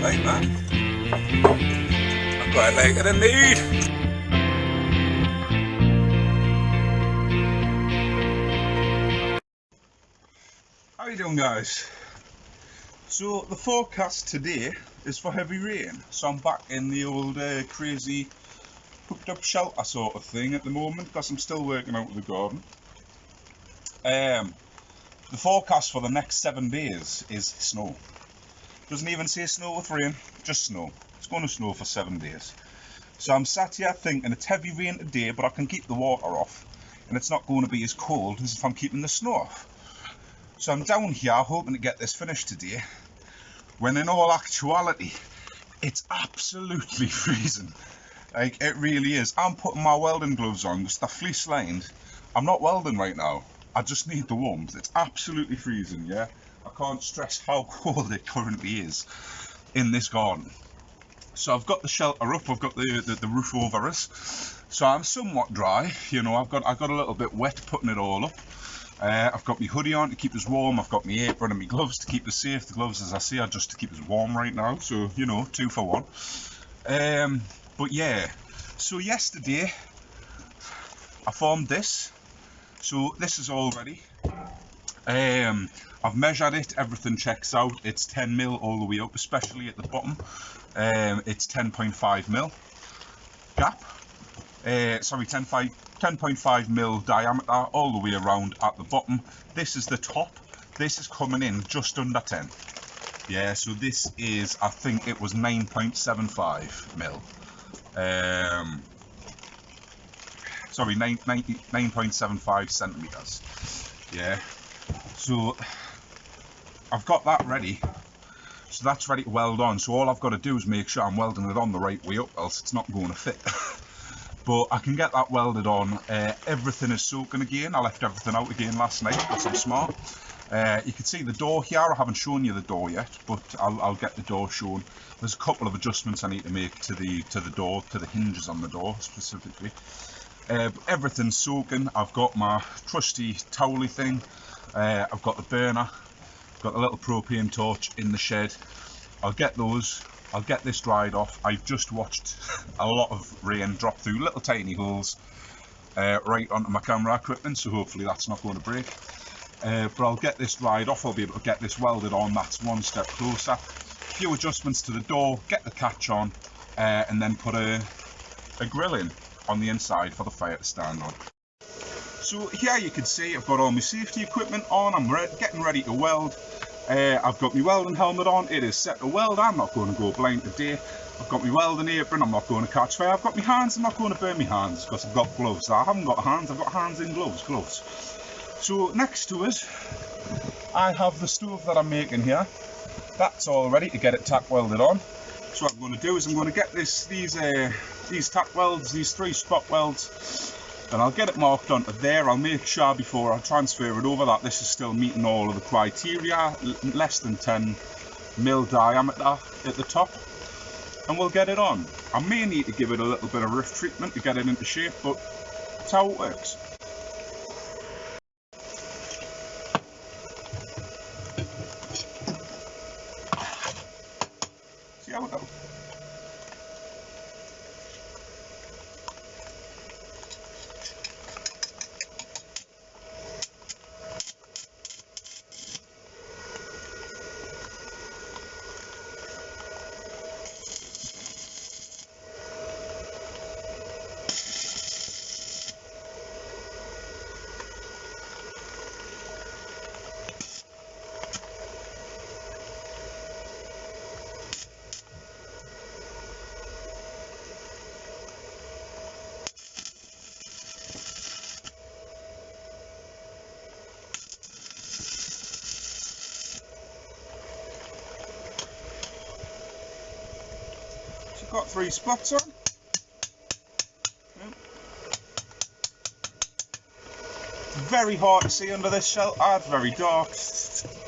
like that. I quite like it indeed. How you doing, guys? So the forecast today is for heavy rain, so I'm back in the old crazy hooked up shelter sort of thing at the moment because I'm still working out of the garden. The forecast for the next 7 days is snow. Doesn't even say snow with rain, just snow. It's going to snow for 7 days. So I'm sat here thinking it's heavy rain today, but I can keep the water off and it's not going to be as cold as if I'm keeping the snow off. So I'm down here hoping to get this finished today, when in all actuality it's absolutely freezing. Like, it really is. I'm putting my welding gloves on because they're fleece lined. I'm not welding right now, I just need the warmth. It's absolutely freezing, yeah. I can't stress how cold it currently is in this garden. So I've got the shelter up, I've got the roof over us, so I'm somewhat dry, you know. I've got a little bit wet putting it all up. I've got my hoodie on to keep us warm, I've got my apron and my gloves to keep us safe. The gloves, as I say, are just to keep us warm right now, so, you know, 2 for 1. But yeah, so yesterday I formed this, so this is all ready. I've measured it, everything checks out. It's 10mm all the way up, especially at the bottom. It's 10.5mm gap. Sorry, 10.5mm diameter all the way around at the bottom. This is the top. This is coming in just under 10. Yeah, so this is, I think it was 9.75mm. Sorry, 9.75 centimeters. Yeah, so I've got that ready. So that's ready to weld on. So all I've got to do is make sure I'm welding it on the right way up, else it's not going to fit. But I can get that welded on. Everything is soaking again. I left everything out again last night because I'm smart. You can see the door here. I haven't shown you the door yet, but I'll get the door shown. There's a couple of adjustments I need to make to the door, to the hinges on the door specifically. Everything's soaking. I've got my trusty towelly thing. I've got the burner. I've got a little propane torch in the shed. I'll get those. I'll get this dried off. I've just watched a lot of rain drop through little tiny holes right onto my camera equipment, so hopefully that's not going to break. But I'll get this dried off. I'll be able to get this welded on. That's one step closer. A few adjustments to the door, get the catch on, and then put a grill in on the inside for the fire to stand on. So here you can see I've got all my safety equipment on. I'm getting ready to weld. I've got my welding helmet on. It is set to weld. I'm not going to go blind today. I've got my welding apron. I'm not going to catch fire. I've got my hands. I'm not going to burn my hands because I've got gloves. I haven't got hands. I've got hands in gloves. So next to us, I have the stove that I'm making here. That's all ready to get it tack welded on. So what I'm going to do is I'm going to get these tack welds, these 3 spot welds, and I'll get it marked onto there. I'll make sure before I transfer it over that this is still meeting all of the criteria, less than 10mm diameter at the top, and we'll get it on. I may need to give it a little bit of rough treatment to get it into shape, but that's how it works. See how it goes. Got 3 spots on. It's very hard to see under this shelter, it's very dark.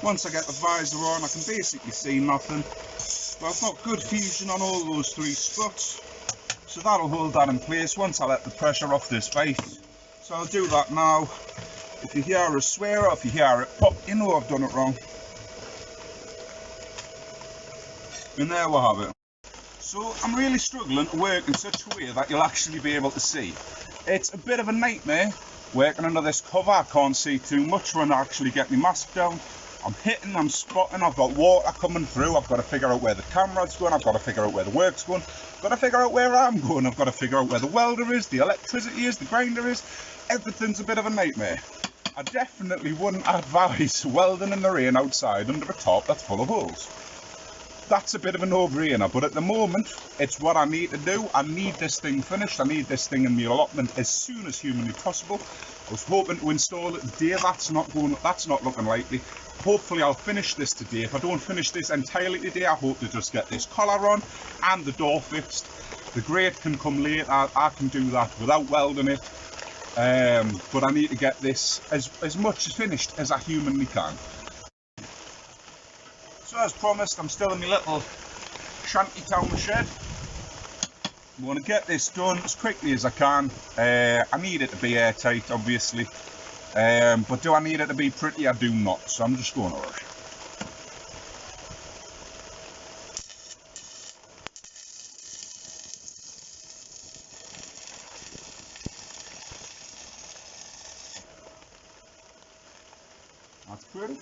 Once I get the visor on I can basically see nothing. But I've got good fusion on all those 3 spots. So that'll hold that in place once I let the pressure off this base. So I'll do that now. If you hear a swear or if you hear it pop, you know I've done it wrong. And there we have it. So I'm really struggling to work in such a way that you'll actually be able to see. It's a bit of a nightmare working under this cover. I can't see too much when I actually get my mask down. I'm hitting, I'm spotting, I've got water coming through, I've got to figure out where the camera's going, I've got to figure out where the work's going, I've got to figure out where I'm going, I've got to figure out where the welder is, the electricity is, the grinder is. Everything's a bit of a nightmare. I definitely wouldn't advise welding in the rain outside under a top that's full of holes. That's a bit of a no-brainer, but at the moment, it's what I need to do. I need this thing finished. I need this thing in my allotment as soon as humanly possible. I was hoping to install it today. That's not looking likely. Hopefully I'll finish this today. If I don't finish this entirely today, I hope to just get this collar on and the door fixed. The grate can come later. I can do that without welding it. But I need to get this as much finished as I humanly can. So as promised, I'm still in my little shanty town shed. I'm going to get this done as quickly as I can. I need it to be airtight, obviously. But do I need it to be pretty? I do not. So I'm just going to rush. That's pretty.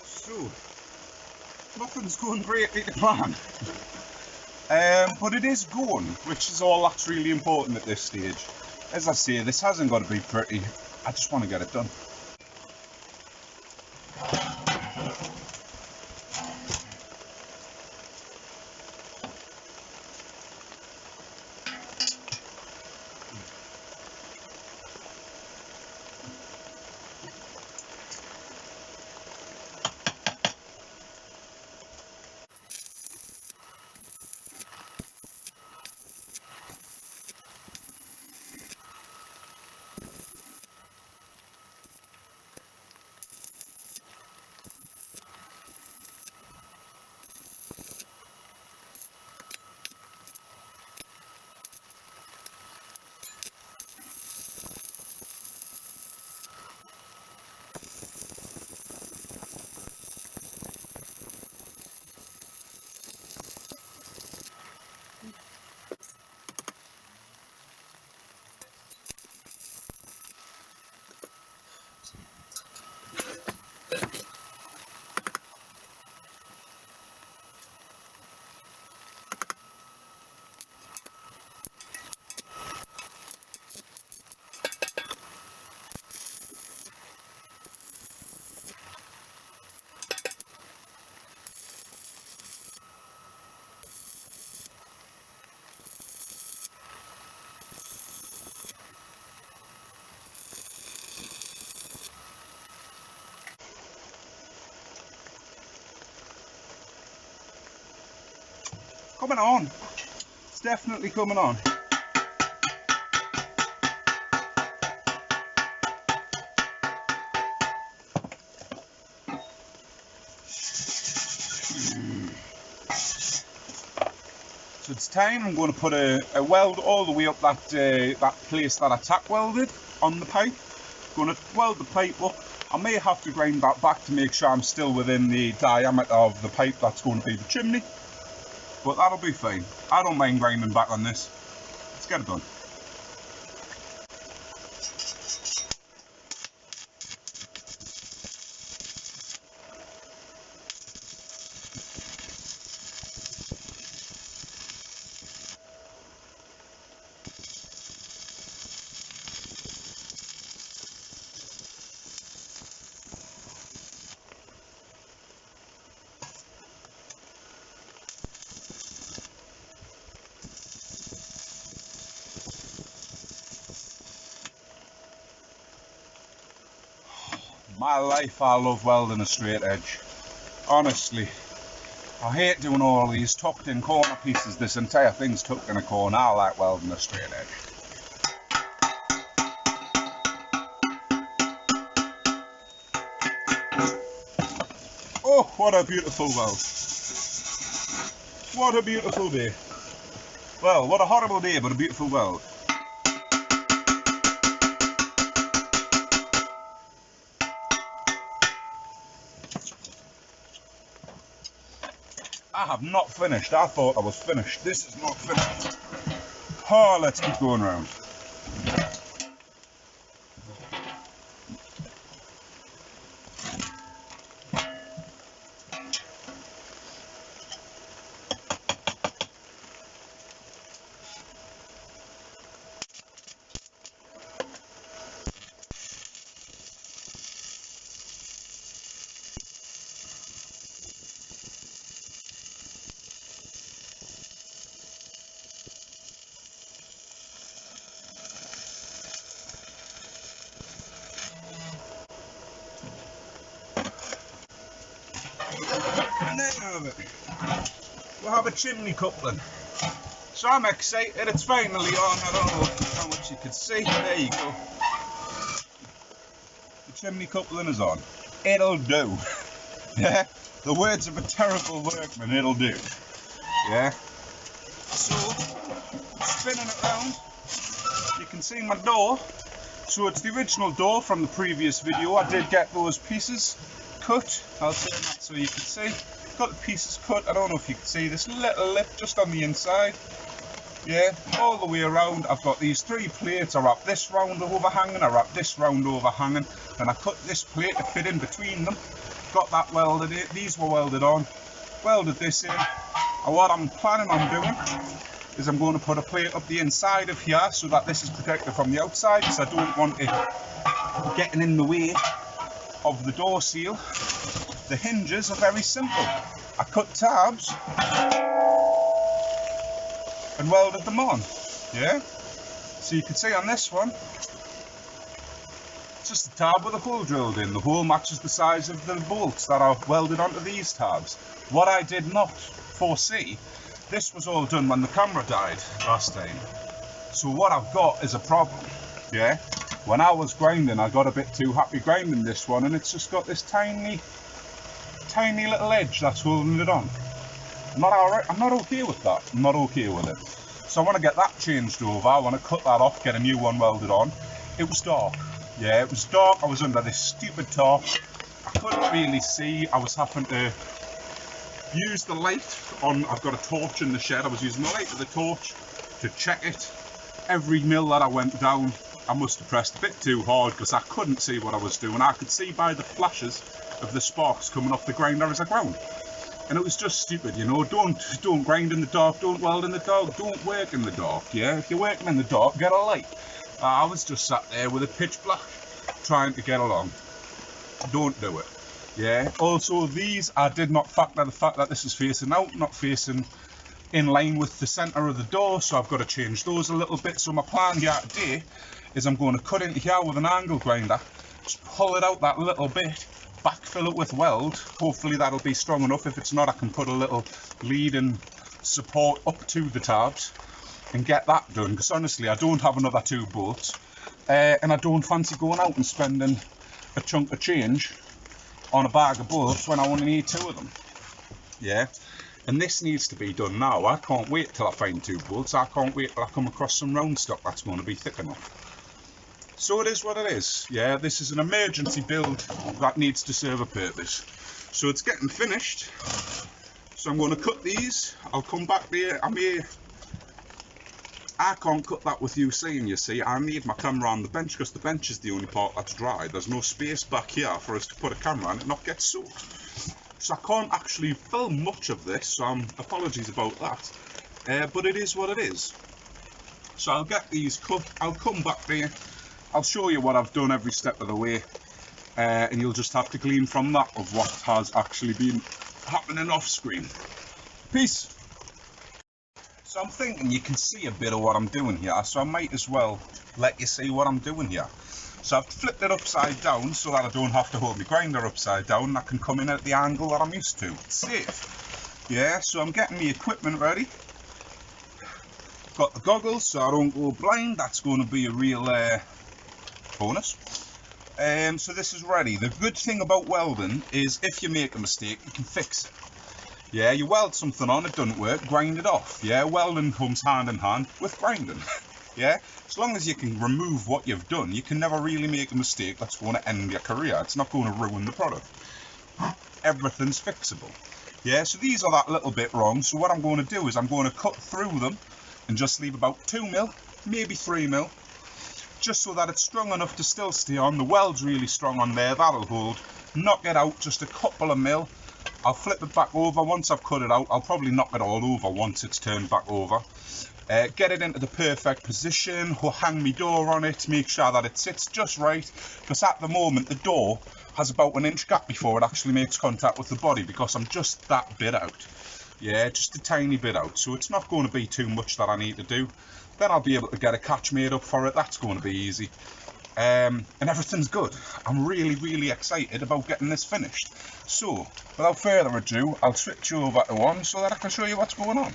So, nothing's going greatly to plan, but it is going, which is all that's really important at this stage. As I say, this hasn't got to be pretty, I just want to get it done. Coming on. It's definitely coming on. So it's time. I'm going to put a weld all the way up that place that I tack welded on the pipe. Going to weld the pipe up. I may have to grind that back to make sure I'm still within the diameter of the pipe that's going to be the chimney. But that'll be fine. I don't mind grinding back on this. Let's get it done. My life, I love welding a straight edge. Honestly, I hate doing all these tucked in corner pieces. This entire thing's tucked in a corner. I like welding a straight edge. Oh, what a beautiful weld. What a beautiful day. Well, what a horrible day, but a beautiful weld. I have not finished. I thought I was finished. This is not finished. Oh, let's keep going round. And there you have it. We'll have a chimney coupling. So I'm excited, it's finally on. I don't know how much you can see. There you go. The chimney coupling is on. It'll do. Yeah? The words of a terrible workman, it'll do. Yeah? So, spinning it round, you can see my door. So it's the original door from the previous video. I did get those pieces cut. I'll turn that so you can see. Got the pieces cut. I don't know if you can see this little lip just on the inside. Yeah, all the way around. I've got these 3 plates. I wrap this round overhanging. I wrap this round overhanging. And I cut this plate to fit in between them. Got that welded in. These were welded on. Welded this in. And what I'm planning on doing is I'm going to put a plate up the inside of here so that this is protected from the outside, because I don't want it getting in the way of the door seal. The hinges are very simple. I cut tabs and welded them on. Yeah? So you can see on this one, it's just a tab with a hole drilled in. The hole matches the size of the bolts that are welded onto these tabs. What I did not foresee, this was all done when the camera died last time. So what I've got is a problem. Yeah? When I was grinding, I got a bit too happy grinding this one, and it's just got this tiny little edge that's holding it on. I'm not okay with that. I'm not okay with it. So I want to get that changed over. I want to cut that off, get a new one welded on. It was dark. Yeah, it was dark. I was under this stupid tarp. I couldn't really see. I was having to use the light on. I've got a torch in the shed. I was using the light of the torch to check it. Every mill that I went down, I must have pressed a bit too hard because I couldn't see what I was doing. I could see by the flashes of the sparks coming off the grinder as I ground. And it was just stupid, you know. Don't grind in the dark, don't weld in the dark, don't work in the dark, yeah? If you're working in the dark, get a light. I was just sat there with it pitch black, trying to get along. Don't do it, yeah? Also, these, I did not factor the fact that this is facing out, not facing in line with the centre of the door, so I've got to change those a little bit. So my plan here today is I'm going to cut into here with an angle grinder, just pull it out that little bit, backfill it with weld. Hopefully that'll be strong enough. If it's not, I can put a little lead and support up to the tabs and get that done, because honestly I don't have another 2 bolts, and I don't fancy going out and spending a chunk of change on a bag of bolts when I only need 2 of them. Yeah, and this needs to be done now. I can't wait till I find 2 bolts. I can't wait till I come across some round stock that's going to be thick enough. So it is what it is. Yeah, this is an emergency build that needs to serve a purpose. So it's getting finished. So I'm going to cut these. I'll come back there. I may I can't cut that with you seeing, you see. I need my camera on the bench because the bench is the only part that's dry. There's no space back here for us to put a camera on it and not get soaked. So I can't actually film much of this, so apologies about that. But it is what it is. So I'll get these cut, I'll come back there, I'll show you what I've done every step of the way, and you'll just have to glean from that of what has actually been happening off screen. Peace. So I'm thinking you can see a bit of what I'm doing here, so I might as well let you see what I'm doing here. So I've flipped it upside down so that I don't have to hold my grinder upside down and I can come in at the angle that I'm used to. It's safe. Yeah, so I'm getting my equipment ready. Got the goggles so I don't go blind, that's going to be a real bonus. So this is ready. The good thing about welding is if you make a mistake, you can fix it. Yeah, you weld something on, it doesn't work, grind it off. Yeah, welding comes hand in hand with grinding. Yeah, as long as you can remove what you've done, you can never really make a mistake that's going to end your career. It's not going to ruin the product. Everything's fixable. Yeah, so these are that little bit wrong. So what I'm going to do is I'm going to cut through them and just leave about 2 mil, maybe 3 mil, just so that it's strong enough to still stay on. The weld's really strong on there, that'll hold. Knock it out just a couple of mil. I'll flip it back over. Once I've cut it out, I'll probably knock it all over once it's turned back over. Get it into the perfect position, hang my door on it, make sure that it sits just right, because at the moment the door has about an inch gap before it actually makes contact with the body, because I'm just that bit out. Yeah, just a tiny bit out, so it's not going to be too much that I need to do. Then I'll be able to get a catch made up for it. That's going to be easy. And everything's good. I'm really excited about getting this finished. So without further ado, I'll switch you over to one so that I can show you what's going on.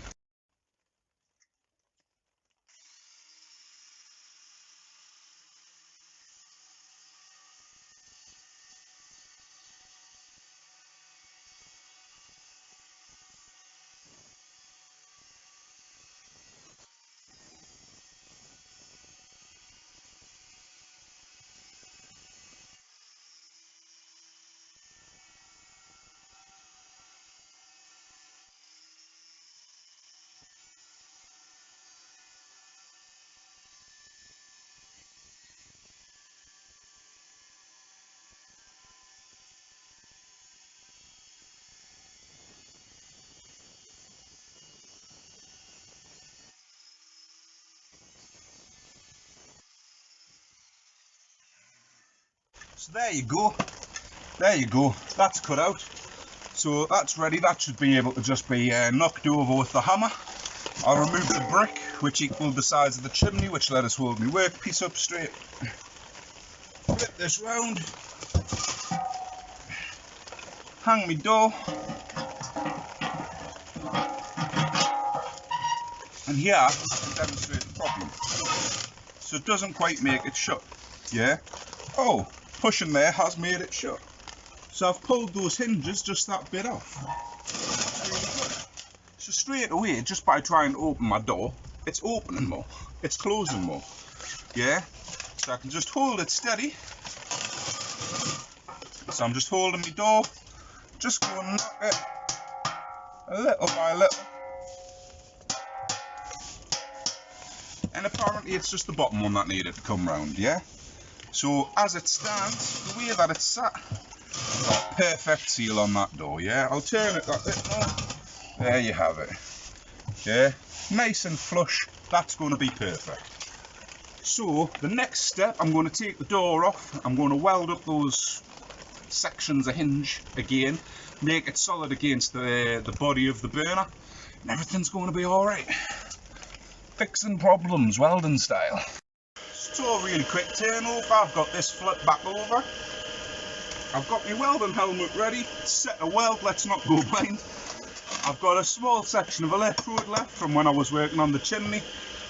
So there you go, that's cut out, so that's ready. That should be able to just be knocked over with the hammer. I'll remove the brick which equaled the size of the chimney, which let us hold my workpiece up straight. Flip this round, hang my door, and here I can demonstrate the problem. So it doesn't quite make it shut. Yeah, oh, pushing there has made it shut. So I've pulled those hinges just that bit off. That's really good. So straight away, just by trying to open my door, it's opening more, it's closing more. Yeah, so I can just hold it steady. So I'm just holding my door, just going to knock it a little by little. And apparently it's just the bottom one that needed to come round, yeah? So as it stands, the way that it's sat, got a perfect seal on that door, yeah? I'll turn it that bit more. There you have it. Yeah, nice and flush, that's going to be perfect. So the next step, I'm going to take the door off, I'm going to weld up those sections of hinge again, make it solid against the body of the burner, and everything's going to be alright. Fixing problems, welding style. So really quick turnover, I've got this flip back over. I've got my welding helmet ready, set to weld, let's not go blind. I've got a small section of electrode left from when I was working on the chimney.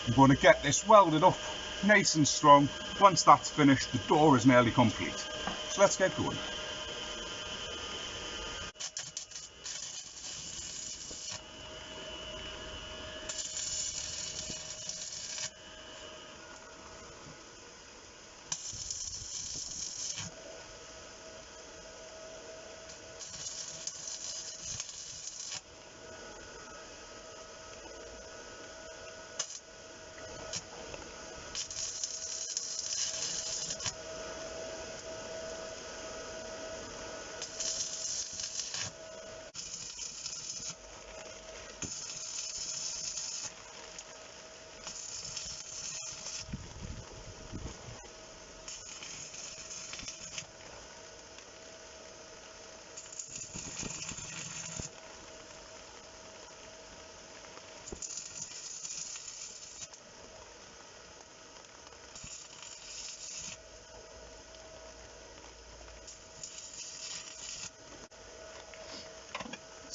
I'm going to get this welded up nice and strong. Once that's finished, the door is nearly complete. So let's get going.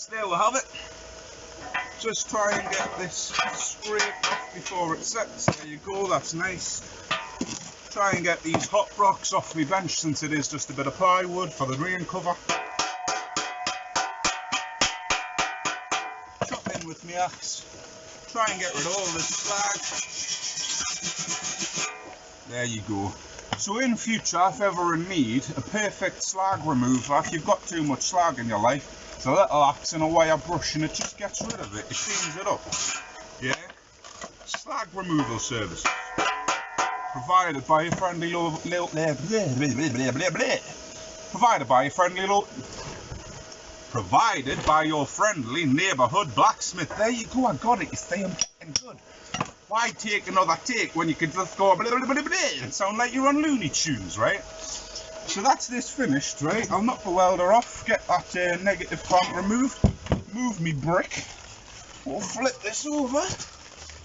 So there we have it. Just try and get this scraped off before it sets. There you go, that's nice. Try and get these hot rocks off my bench since it is just a bit of plywood for the rain cover. Chop in with my axe. Try and get rid of all this slag. There you go. So in future, if ever in need, a perfect slag remover, if you've got too much slag in your life, it's a little axe and a wire brush and it just gets rid of it. It cleans it up. Yeah? Slag removal services. Provided by your friendly neighbourhood blacksmith. There you go, I got it. You see, I'm getting good. Why take another take when you can just go blah, blah, blah, blah, blah, and sound like you're on Looney Tunes, right? So that's this finished, right? I'll knock the welder off, get that negative clamp removed, move me brick. We'll flip this over.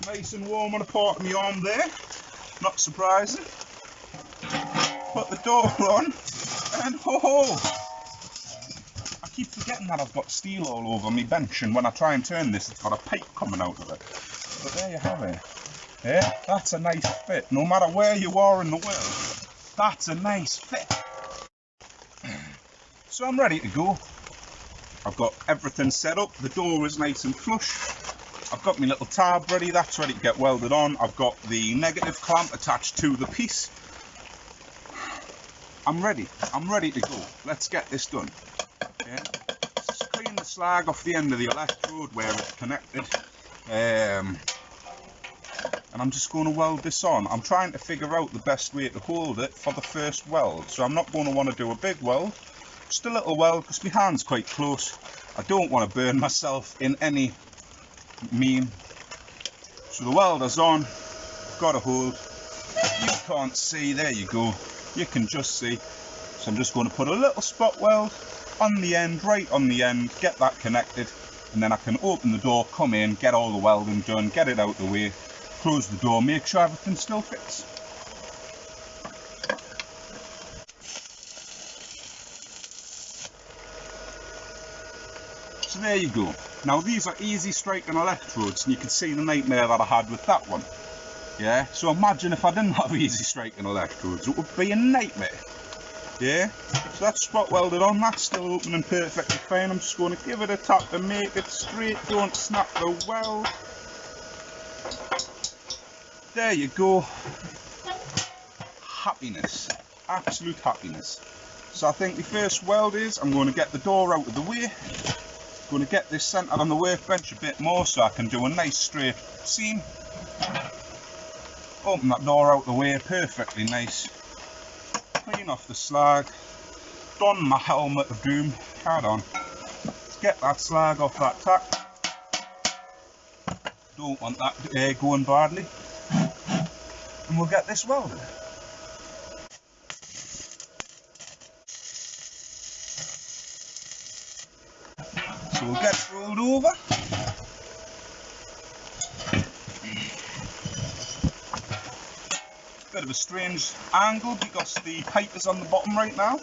Nice and warm on the part of my arm there. Not surprising. Put the door on, and ho-ho! I keep forgetting that I've got steel all over my bench, and when I try and turn this, it's got a pipe coming out of it. But there you have it. Yeah, that's a nice fit. No matter where you are in the world, that's a nice fit. So I'm ready to go. I've got everything set up. The door is nice and flush. I've got my little tab ready. That's ready to get welded on. I've got the negative clamp attached to the piece. I'm ready. I'm ready to go. Let's get this done. Yeah. Just clean the slag off the end of the electrode where it's connected. And I'm just going to weld this on. I'm trying to figure out the best way to hold it for the first weld. So I'm not going to want to do a big weld, just a little weld because my hand's quite close. I don't want to burn myself in any mean. So the welder's on, got a hold. You can't see, there you go. You can just see. So I'm just going to put a little spot weld on the end, right on the end, get that connected. And then I can open the door, come in, get all the welding done, get it out the way, close the door, make sure everything still fits. So there you go. Now these are easy striking electrodes, and you can see the nightmare that I had with that one. Yeah, so imagine if I didn't have easy striking electrodes, it would be a nightmare. Yeah, so that's spot welded on, that's still opening perfectly fine. I'm just going to give it a tap to make it straight, don't snap the weld. There you go. Happiness, absolute happiness. So I think the first weld is, I'm going to get the door out of the way. I'm going to get this centred on the workbench a bit more so I can do a nice straight seam. Open that door out the way, perfectly nice. Clean off the slag, don my helmet of doom, hard on. Let's get that slag off that tack. Don't want that going badly. And we'll get this welded. So we'll get it rolled over. Bit of a strange angle because the pipe is on the bottom right now.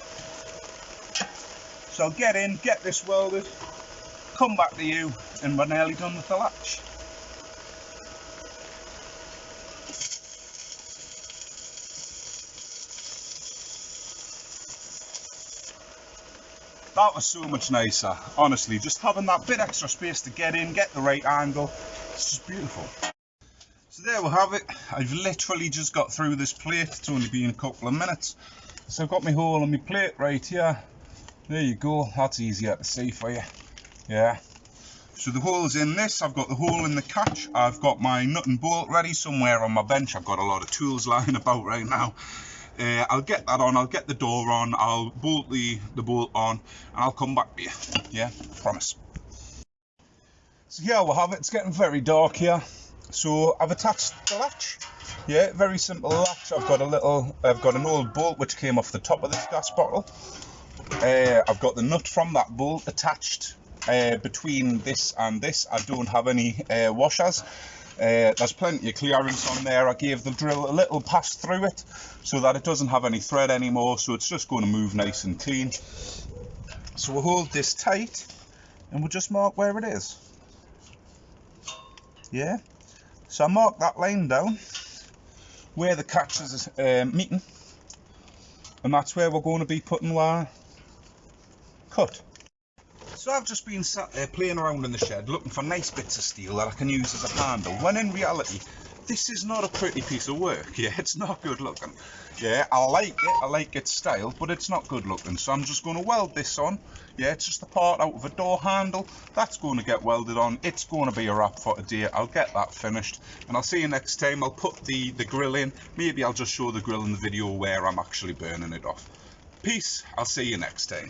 So I'll get in, get this welded, come back to you, and we're nearly done with the latch. That was so much nicer, honestly, just having that bit extra space to get in, get the right angle, it's just beautiful. So there we have it. I've literally just got through this plate. It's only been a couple of minutes. So I've got my hole on my plate right here. There you go. That's easier to see for you. Yeah. So the hole's in this. I've got the hole in the catch. I've got my nut and bolt ready somewhere on my bench. I've got a lot of tools lying about right now. I'll get that on. I'll get the door on. I'll bolt the bolt on. And I'll come back to you. Yeah, promise. So here we have it. It's getting very dark here. So I've attached the latch. Yeah, very simple latch. I've got an old bolt which came off the top of this gas bottle. I've got the nut from that bolt attached between this and this. I don't have any washers. There's plenty of clearance on there. I gave the drill a little pass through it so that it doesn't have any thread anymore, so it's just going to move nice and clean. So we'll hold this tight. and we'll just mark where it is. Yeah, so I mark that line down where the catches is meeting, and that's where we're going to be putting our cut. So I've just been sat there playing around in the shed looking for nice bits of steel that I can use as a handle, when in reality this is not a pretty piece of work. Yeah, it's not good looking. Yeah, I like its style, but it's not good looking, so I'm just going to weld this on. Yeah, it's just a part out of a door handle that's going to get welded on. It's going to be a wrap for today. I'll get that finished and I'll see you next time. I'll put the grill in. Maybe I'll just show the grill in the video where I'm actually burning it off. Peace, I'll see you next time.